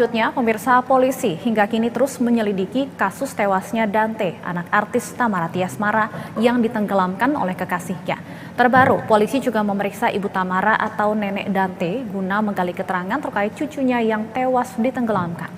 Selanjutnya, pemirsa, polisi hingga kini terus menyelidiki kasus tewasnya Dante, anak artis Tamara Tiasmara yang ditenggelamkan oleh kekasihnya. Terbaru, polisi juga memeriksa ibu Tamara atau nenek Dante guna menggali keterangan terkait cucunya yang tewas ditenggelamkan.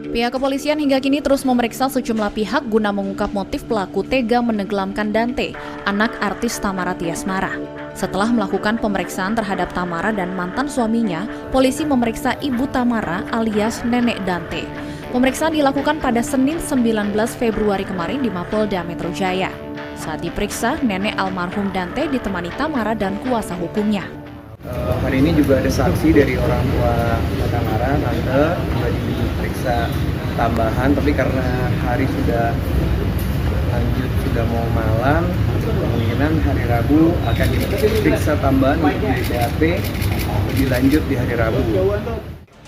Pihak kepolisian hingga kini terus memeriksa sejumlah pihak guna mengungkap motif pelaku tega menenggelamkan Dante, anak artis Tamara Tiasmara. Setelah melakukan pemeriksaan terhadap Tamara dan mantan suaminya, polisi memeriksa ibu Tamara alias nenek Dante. Pemeriksaan dilakukan pada Senin 19 Februari kemarin di Mapolda Metro Jaya. Saat diperiksa, nenek almarhum Dante ditemani Tamara dan kuasa hukumnya. Hari ini juga ada saksi dari orang tua Tamara, tante, juga diperiksa tambahan, tapi karena hari sudah lanjut, sudah mau malam, kemungkinan hari Rabu akan diperiksa tambahan untuk di BAP lebih lanjut di hari Rabu.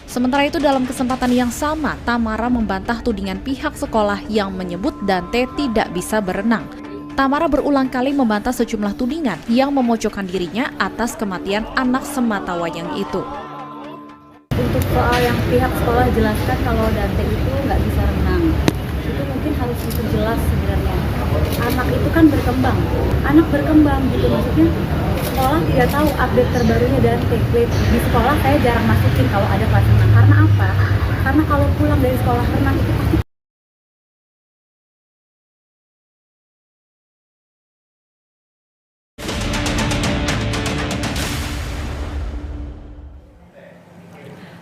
Sementara itu dalam kesempatan yang sama, Tamara membantah tudingan pihak sekolah yang menyebut Dante tidak bisa berenang. Tamara berulang kali membantah sejumlah tudingan yang memojokkan dirinya atas kematian anak sematawayang itu. Untuk soal yang pihak sekolah jelaskan kalau Dante itu nggak bisa renang, itu mungkin harus diperjelas sebenarnya. Anak itu kan berkembang, anak berkembang gitu, maksudnya sekolah tidak tahu update terbarunya Dante. Di sekolah saya jarang masukin kalau ada kelas renang, karena apa? Karena kalau pulang dari sekolah renang itu pasti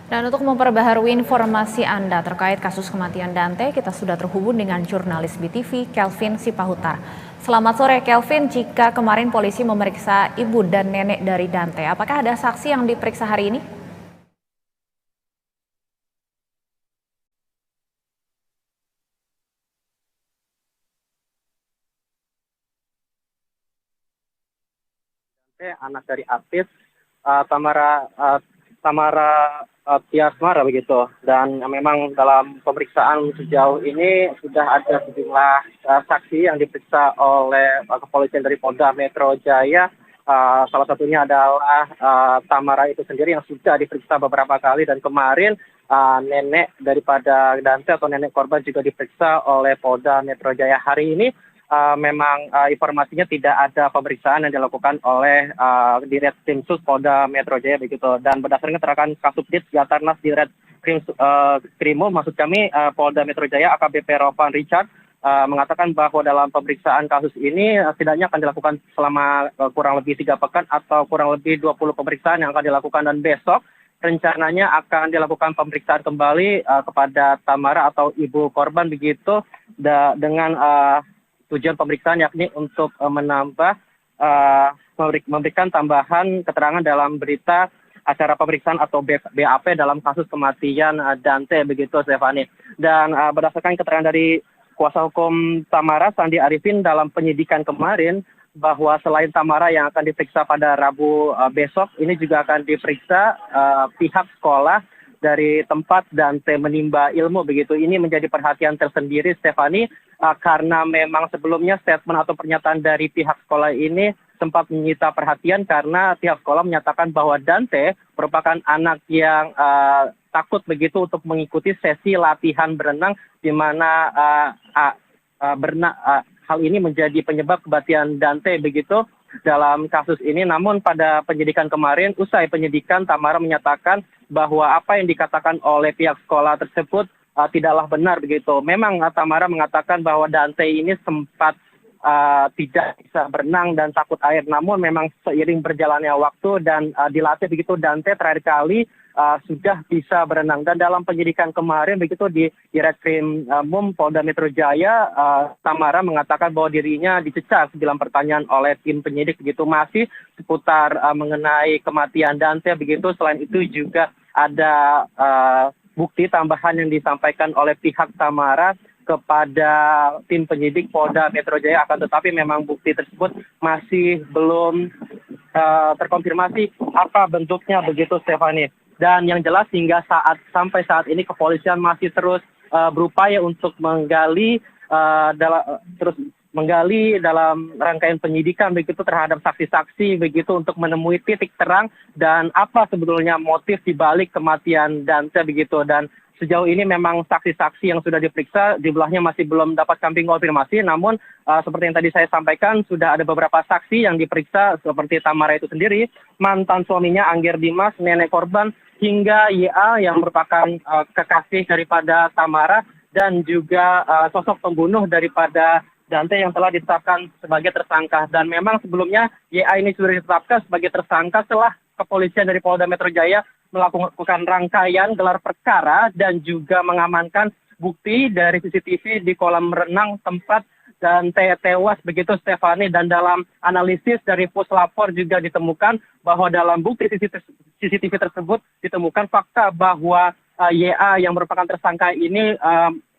Dan untuk memperbaharui informasi Anda terkait kasus kematian Dante, kita sudah terhubung dengan jurnalis BTV, Kelvin Sipahutar. Selamat sore, Kelvin. Jika kemarin polisi memeriksa ibu dan nenek dari Dante, apakah ada saksi yang diperiksa hari ini? Anak dari artis Tamara Tiasmara begitu, dan memang dalam pemeriksaan sejauh ini sudah ada sejumlah saksi yang diperiksa oleh kepolisian dari Polda Metro Jaya. Salah satunya adalah Tamara itu sendiri yang sudah diperiksa beberapa kali, dan kemarin nenek daripada Dante atau nenek korban juga diperiksa oleh Polda Metro Jaya. Hari ini memang informasinya tidak ada pemeriksaan yang dilakukan oleh Ditreskrimsus Polda Metro Jaya begitu, dan berdasarkan keterangan Kasubdit Gatarnas Ditreskrimsus, maksud kami Polda Metro Jaya, AKBP Rovan Richard mengatakan bahwa dalam pemeriksaan kasus ini setidaknya akan dilakukan selama kurang lebih 3 pekan atau kurang lebih 20 pemeriksaan yang akan dilakukan, dan besok rencananya akan dilakukan pemeriksaan kembali kepada Tamara atau ibu korban begitu, dengan tujuan pemeriksaan yakni untuk memberikan tambahan keterangan dalam berita acara pemeriksaan atau BAP dalam kasus kematian Dante begitu, Stefani. Dan berdasarkan keterangan dari kuasa hukum Tamara, Sandi Arifin, dalam penyidikan kemarin bahwa selain Tamara yang akan diperiksa pada Rabu besok, ini juga akan diperiksa pihak sekolah dari tempat Dante menimba ilmu begitu. Ini menjadi perhatian tersendiri, Stefani, karena memang sebelumnya statement atau pernyataan dari pihak sekolah ini sempat menyita perhatian karena pihak sekolah menyatakan bahwa Dante merupakan anak yang takut begitu untuk mengikuti sesi latihan berenang, di mana hal ini menjadi penyebab kematian Dante begitu dalam kasus ini. Namun pada penyidikan kemarin, usai penyidikan, Tamara menyatakan bahwa apa yang dikatakan oleh pihak sekolah tersebut tidaklah benar begitu. Memang Tamara mengatakan bahwa Dante ini sempat tidak bisa berenang dan takut air. Namun memang seiring berjalannya waktu dan dilatih begitu, Dante terakhir kali sudah bisa berenang. Dan dalam penyidikan kemarin begitu di Ditreskrim Polda Metro Jaya, Tamara mengatakan bahwa dirinya dicecar 9 pertanyaan oleh tim penyidik begitu, masih seputar mengenai kematian Dante begitu. Selain itu juga ada bukti tambahan yang disampaikan oleh pihak Tamara kepada tim penyidik Polda Metro Jaya, akan tetapi memang bukti tersebut masih belum terkonfirmasi apa bentuknya begitu, Stefani. Dan yang jelas hingga sampai saat ini kepolisian masih terus berupaya untuk menggali terus menggali dalam rangkaian penyidikan begitu terhadap saksi-saksi begitu untuk menemui titik terang dan apa sebetulnya motif dibalik kematian Dante begitu. Dan sejauh ini memang saksi-saksi yang sudah diperiksa jumlahnya masih belum dapat kami konfirmasi, namun seperti yang tadi saya sampaikan sudah ada beberapa saksi yang diperiksa seperti Tamara itu sendiri, mantan suaminya Angger Dimas, nenek korban, hingga YA yang merupakan kekasih daripada Tamara dan juga sosok pembunuh daripada Dante yang telah ditetapkan sebagai tersangka. Dan memang sebelumnya YA ini sudah ditetapkan sebagai tersangka setelah kepolisian dari Polda Metro Jaya melakukan rangkaian gelar perkara dan juga mengamankan bukti dari CCTV di kolam renang tempat Dante tewas begitu Stefani. Dan dalam analisis dari puslapor juga ditemukan bahwa dalam bukti CCTV tersebut ditemukan fakta bahwa YA yang merupakan tersangka ini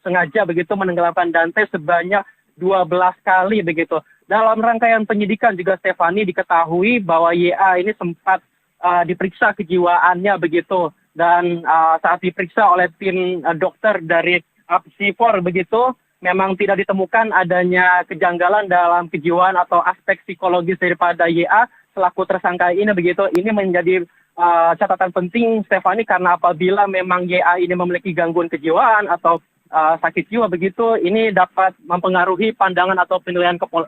sengaja begitu menenggelamkan Dante sebanyak 12 kali begitu. Dalam rangkaian penyidikan juga Stefani diketahui bahwa YA ini sempat diperiksa kejiwaannya begitu, dan saat diperiksa oleh tim dokter dari Apsifor begitu memang tidak ditemukan adanya kejanggalan dalam kejiwaan atau aspek psikologis daripada YA selaku tersangka ini begitu. Ini menjadi catatan penting Stefani karena apabila memang YA ini memiliki gangguan kejiwaan atau sakit jiwa begitu, ini dapat mempengaruhi pandangan atau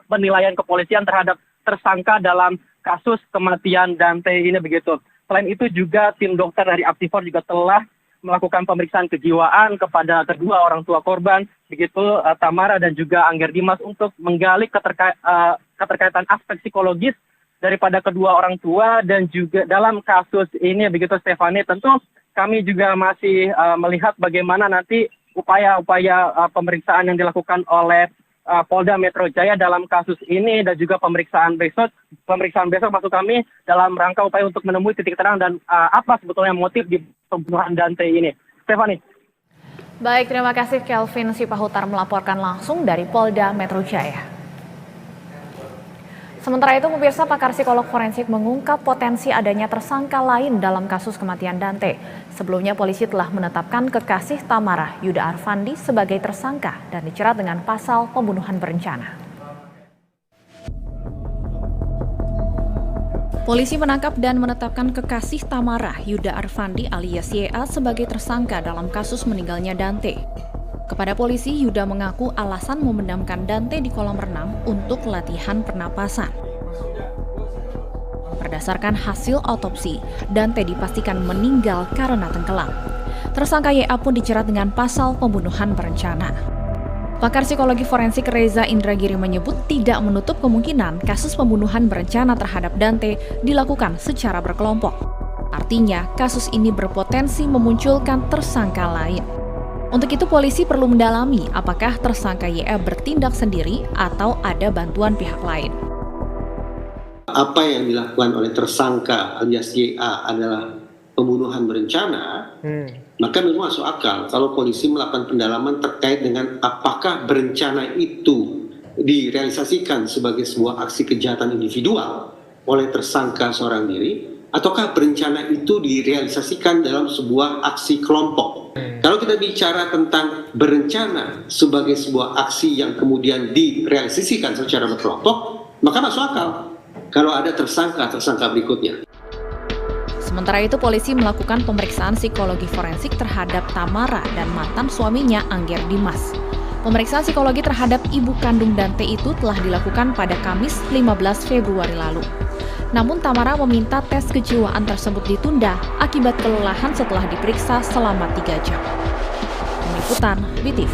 penilaian kepolisian terhadap tersangka dalam kasus kematian Dante ini begitu. Selain itu juga tim dokter dari Apsifor juga telah melakukan pemeriksaan kejiwaan kepada kedua orang tua korban begitu, Tamara dan juga Angger Dimas, untuk menggali keterkaitan aspek psikologis daripada kedua orang tua dan juga dalam kasus ini begitu Stefani. Tentu kami juga masih melihat bagaimana nanti upaya-upaya pemeriksaan yang dilakukan oleh Polda Metro Jaya dalam kasus ini dan juga pemeriksaan besok maksud kami dalam rangka upaya untuk menemui titik terang dan apa sebetulnya motif di pembunuhan Dante ini. Stefani. Baik, terima kasih Kelvin Sipahutar melaporkan langsung dari Polda Metro Jaya. Sementara itu, pemirsa, pakar psikolog forensik mengungkap potensi adanya tersangka lain dalam kasus kematian Dante. Sebelumnya, polisi telah menetapkan kekasih Tamara, Yuda Arfandi, sebagai tersangka dan dijerat dengan pasal pembunuhan berencana. Polisi menangkap dan menetapkan kekasih Tamara, Yuda Arfandi alias YA, sebagai tersangka dalam kasus meninggalnya Dante. Kepada polisi, Yuda mengaku alasan memendamkan Dante di kolam renang untuk latihan pernapasan. Berdasarkan hasil otopsi, Dante dipastikan meninggal karena tenggelam. Tersangka YA pun dijerat dengan pasal pembunuhan berencana. Pakar psikologi forensik Reza Indragiri menyebut tidak menutup kemungkinan kasus pembunuhan berencana terhadap Dante dilakukan secara berkelompok. Artinya, kasus ini berpotensi memunculkan tersangka lain. Untuk itu, polisi perlu mendalami apakah tersangka YA bertindak sendiri atau ada bantuan pihak lain. Apa yang dilakukan oleh tersangka alias YA adalah pembunuhan berencana, maka memang masuk akal kalau polisi melakukan pendalaman terkait dengan apakah berencana itu direalisasikan sebagai sebuah aksi kejahatan individual oleh tersangka seorang diri, ataukah berencana itu direalisasikan dalam sebuah aksi kelompok. Kalau kita bicara tentang berencana sebagai sebuah aksi yang kemudian direalisasikan secara berkelompok, maka masuk akal kalau ada tersangka berikutnya. Sementara itu, polisi melakukan pemeriksaan psikologi forensik terhadap Tamara dan mantan suaminya Angger Dimas. Pemeriksaan psikologi terhadap ibu kandung Dante itu telah dilakukan pada Kamis 15 Februari lalu. Namun Tamara meminta tes kejiwaan tersebut ditunda akibat kelelahan setelah diperiksa selama 3 jam. Tim Liputan BTV.